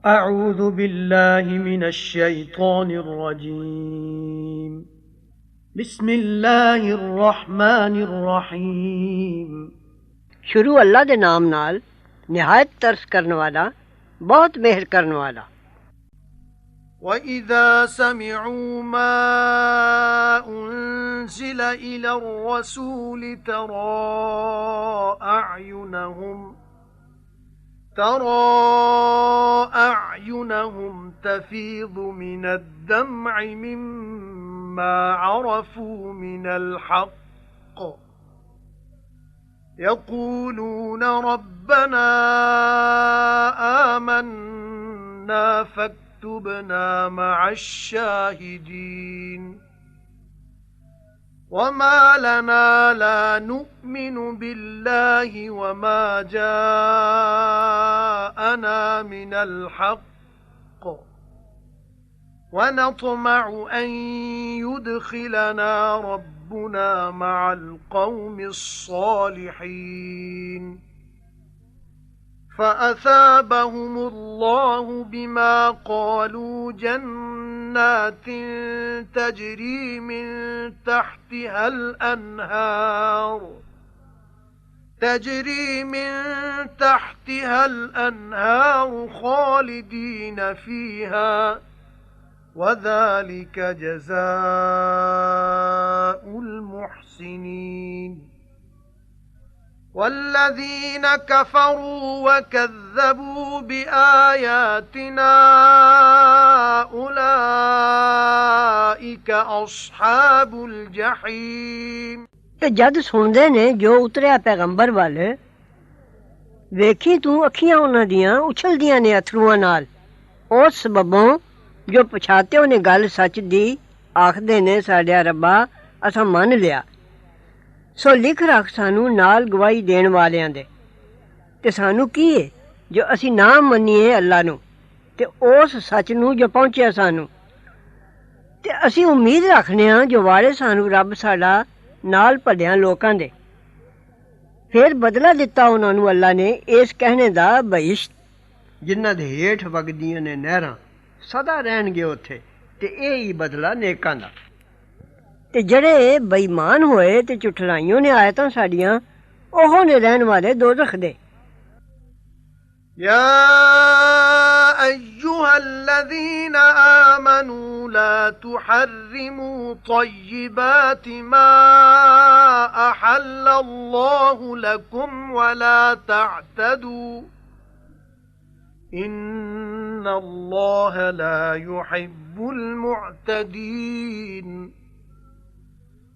أعوذ بالله من الشيطان الرجيم بسم الله الرحمن الرحيم शुरू अल्लाह दे नाम नाल निहायत तरस करने वाला बहुत मेहर करने वाला। وَإِذَا سَمِعُوا مَا أُنزِلَ إِلَى الرَّسُولِ تَرَى أَعْيُنَهُمْ تَفِيضُ مِنَ الدَّمْعِ مِمَّا عَرَفُوا مِنَ الْحَقِّ يَقُولُونَ رَبَّنَا آمَنَّا فاكتبنا مع الشاهدين وما لنا لا نؤمن بالله وما جاءنا من الحق ونطمع أن يدخلنا ربنا مع القوم الصالحين فأثابهم الله بما قالوا جنات تجري من تحتها الأنهار خالدين فيها وذلك جزاء المحسنين والذين كفروا وكذبوا بآياتنا أولئك أصحاب الجحيم। ते जद सुनदे ने जो उतरिया पैगंबर वाल वेखी तू अखियां उन्हां दियां उछलदियां ने अथरूआं नाल उस सबबों जो पछाते ने गल सच दी आखदे ने साडिया रब्बा असां मन लिया सो लिख रख सानू नाल गवाही देण वालियां दे ते सानू की है जो असी ना मन्नीए अल्लाह नू ते उस सच नू जो पहुंचिया सानू ते असी उम्मीद रखने हां जो वाले सानू रब साडा नाल भलियां लोकां दे। फिर बदला दिता उन्हां नू अल्लाह ने इस कहने दा बहिश्त जिन्हां दे हेठ वगदियां ने नहरां सदा रहणगे उत्थे ते एह ही बदला नेकां दा। ते जड़े बेईमान होए ते झुठलाइयों ने आयतां साडियां ओहो ने रहन वाले दोज़ख दे। या अय्युहा الذين آمنوا لا تحرموا طيبات ما أحل الله لكم ولا تعتدوا إن الله لا يحب المعتدين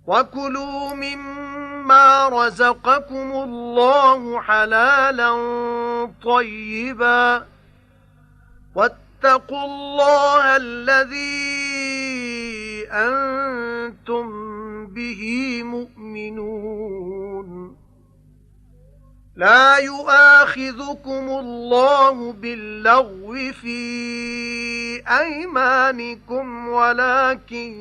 وَكُلُوا مِمَّا رَزَقَكُمُ اللَّهُ حَلَالًا طَيِّبًا وَاتَّقُوا اللَّهَ الَّذِي أَنْتُمْ بِهِ مُؤْمِنُونَ لا يؤاخذكم الله باللغو في أيمانكم ولكن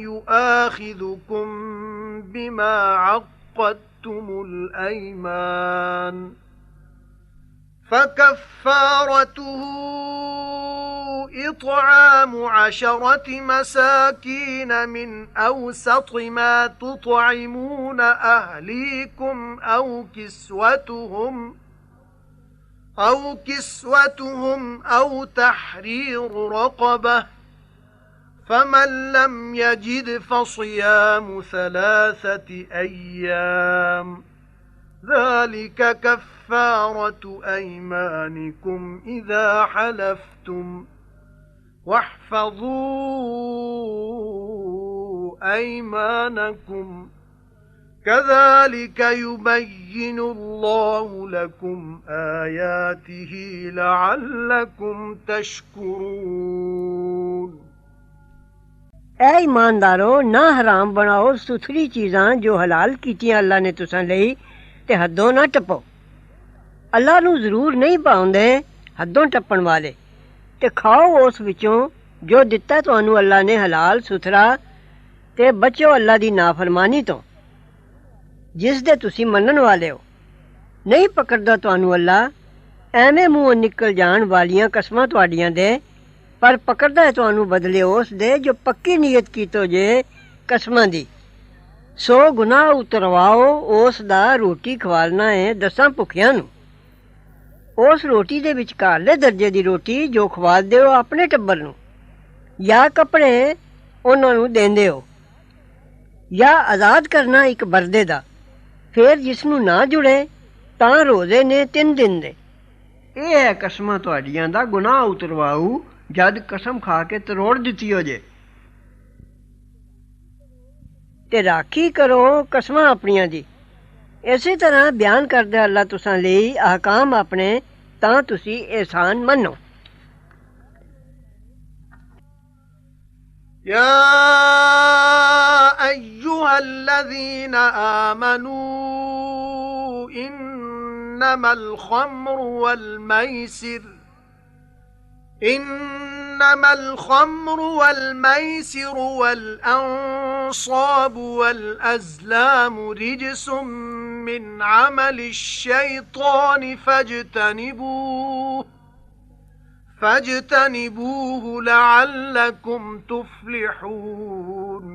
يؤاخذكم بما عقدتم الأيمان فكفارته إطعام 10 مساكين من أوسط ما تطعمون أهليكم أو كسوتهم أو تحرير رقبة فمن لم يجد فصيام 3 أيام ذلك كفارة أيمانكم إذا حلفتم واحفظوا أيمانكم كذلك يبين الله لكم آياته لعلكم تشكرون। ऐ ईमानदारो ना हराम बनाओ सुथरी चीज़ां जो हलाल कीतियां अल्लाह ने तुसां लई ते हदों ना टपो। अल्लाह नू जरूर नहीं पाउंदे हदों टप्पण वाले ते खाओ उस विचों जो दिता तुहानू अल्लाह ने हलाल सुथरा ते बचो अल्लाह दी नाफरमानी तो जिस दे तुसी मनन वाले हो ਨਹੀਂ ਪਕੜਦਾ ਤੁਹਾਨੂੰ ਅੱਲਾ ਐਵੇਂ ਮੂੰਹੋਂ ਨਿਕਲ ਜਾਣ ਵਾਲੀਆਂ ਕਸਮਾਂ ਤੁਹਾਡੀਆਂ ਦੇ, ਪਰ ਪਕੜਦਾ ਹੈ ਤੁਹਾਨੂੰ ਬਦਲੇ ਉਸ ਦੇ ਜੋ ਪੱਕੀ ਨੀਅਤ ਕੀਤੋ ਜੇ ਕਸਮਾਂ ਦੀ। ਸੋ ਗੁਨਾਹ ਉਤਰਵਾਓ ਉਸ ਦਾ ਰੋਟੀ ਖਵਾਲਣਾ ਹੈ 10 ਭੁੱਖਿਆਂ ਨੂੰ। ਉਸ ਰੋਟੀ ਦੇ ਵਿਚਕਾਰਲੇ ਦਰਜੇ ਦੀ ਰੋਟੀ ਜੋ ਖਵਾ ਦਿਓ ਆਪਣੇ ਟੱਬਰ ਨੂੰ, ਜਾਂ ਕੱਪੜੇ ਉਹਨਾਂ ਨੂੰ ਦੇਂਦੇ ਹੋ, ਜਾਂ ਆਜ਼ਾਦ ਕਰਨਾ ਇੱਕ ਬਰਦੇ ਦਾ। ਫਿਰ ਜਿਸ ਨੂੰ ਨਾ ਜੁੜੇ ਤਾਂ ਰੋਜ਼ੇ ਨੇ 3 ਦਿਨ ਦੇ। ਇਹ ਹੈ ਕਸਮਾਂ ਤੁਹਾਡੀਆਂ ਦਾ ਗੁਨਾਹ ਉਤਰਵਾਊ ਜਦ ਕਸਮ ਖਾ ਕੇ ਤਰੋੜ ਦਿੱਤੀ ਹੋ ਜੇ। ਤੇ ਰਾਖੀ ਕਰੋ ਕਸਮਾਂ ਆਪਣੀਆਂ ਦੀ। ਇਸੇ ਤਰ੍ਹਾਂ ਬਿਆਨ ਕਰਦਾ ਅੱਲਾ ਤੁਸਾਂ ਲਈ ਅਹਕਾਮ ਆਪਣੇ, ਤਾਂ ਤੁਸੀਂ ਇਹਸਾਨ ਮੰਨੋ। يا أيها الذين آمنوا إنما الخمر والميسر والأنصاب والأزلام رجس من عمل الشيطان فاجتنبوه لعلكم تفلحون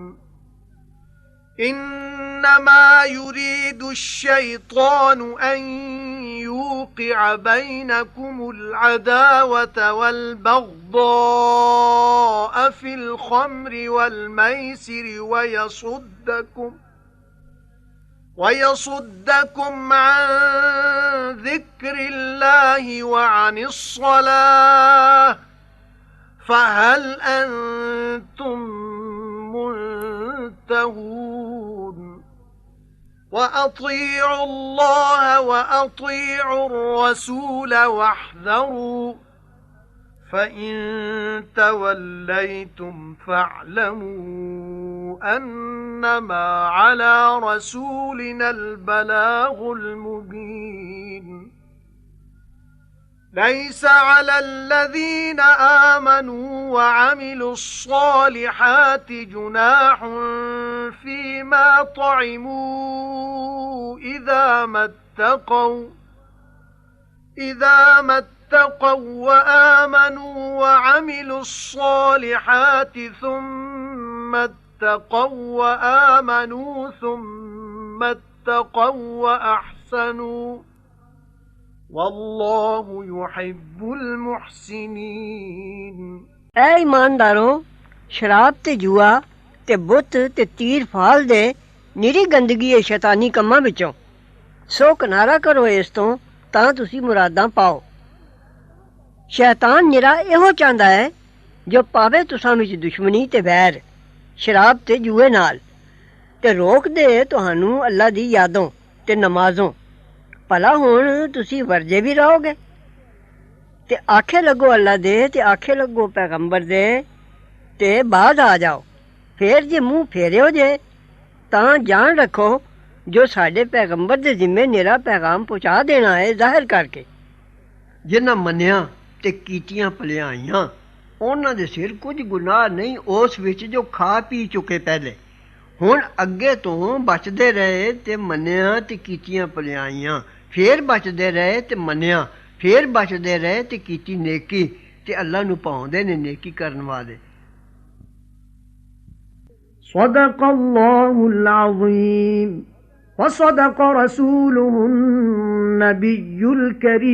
إنما يريد الشيطان أن يوقع بينكم العداوة والبغضاء في الخمر والميسر ويصدكم عن ذكر الله وعن الصلاة فهل أنتم منتهون وأطيعوا الله وأطيعوا الرسول واحذروا فإن توليتم فاعلموا أنما على رسولنا البلاغ المبين ليس على الذين آمنوا وعملوا الصالحات جناح فيما طعموا إذا ما اتقوا وآمنوا وعملوا الصالحات ثم اتقوا وآمنوا ثم اتقوا وأحسنوا والله يحب المحسنين। اے ایماندارو، شراب تے جوا تے بت تے تیر فال دے ਨਿਰੀ ਗੰਦਗੀ ਹੈ ਸ਼ੈਤਾਨੀ ਕੰਮਾਂ ਵਿੱਚੋਂ। ਸੋ ਕਿਨਾਰਾ ਕਰੋ ਇਸ ਤੋਂ ਤਾਂ ਤੁਸੀਂ ਮੁਰਾਦਾਂ ਪਾਓ। ਸ਼ੈਤਾਨ ਨਿਰਾ ਇਹੋ ਚਾਹੁੰਦਾ ਹੈ ਜੋ ਪਾਵੇ ਤੁਸਾਂ ਵਿੱਚ ਦੁਸ਼ਮਣੀ ਤੇ ਵੈਰ ਸ਼ਰਾਬ ਤੇ ਜੂਏ ਨਾਲ, ਤੇ ਰੋਕ ਦੇ ਤੁਹਾਨੂੰ ਅੱਲਾ ਦੀ ਯਾਦੋਂ ਤੇ ਨਮਾਜ਼ੋਂ। ਭਲਾ ਹੁਣ ਤੁਸੀਂ ਵਰਜੇ ਵੀ ਰਹੋਗੇ ਤੇ ਆਖੇ ਲੱਗੋ ਅੱਲਾ ਦੇ ਤੇ ਆਖੇ ਲੱਗੋ ਪੈਗੰਬਰ ਦੇ ਤੇ ਬਾਅਦ ਆ ਜਾਓ। ਫੇਰ ਜੇ ਮੂੰਹ ਫੇਰਿਓ ਜੇ ਤਾਂ ਜਾਣ ਰੱਖੋ ਜੋ ਸਾਡੇ ਪੈਗੰਬਰ ਦੇ ਜ਼ਿੰਮੇ ਨਿਰਾ ਪੈਗਾਮ ਪਹੁੰਚਾ ਦੇਣਾ ਹੈ ਜ਼ਾਹਿਰ ਕਰਕੇ। ਜਿਨ੍ਹਾਂ ਮੰਨਿਆ ਤੇ ਕੀਤੀਆਂ ਭਲਾਈਆਂ ਉਹਨਾਂ ਦੇ ਸਿਰ ਕੁਝ ਗੁਨਾਹ ਨਹੀਂ ਉਸ ਵਿੱਚ ਜੋ ਖਾ ਪੀ ਚੁੱਕੇ ਪਹਿਲੇ। ਹੁਣ ਅੱਗੇ ਤੋਂ ਬਚਦੇ ਰਹੇ ਤੇ ਮੰਨਿਆ ਤੇ ਕੀਤੀਆਂ ਭਲਾਈਆਂ, ਫੇਰ ਬਚਦੇ ਰਹੇ ਤੇ ਮੰਨਿਆ, ਫੇਰ ਬਚਦੇ ਰਹੇ ਤੇ ਕੀਤੀ ਨੇਕੀ, ਤੇ ਅੱਲਾ ਨੂੰ ਪਾਉਂਦੇ ਨੇ ਨੇਕੀ ਕਰਨ ਵਾਲੇ। صدق الله العظيم وصدق رسوله النبي الكريم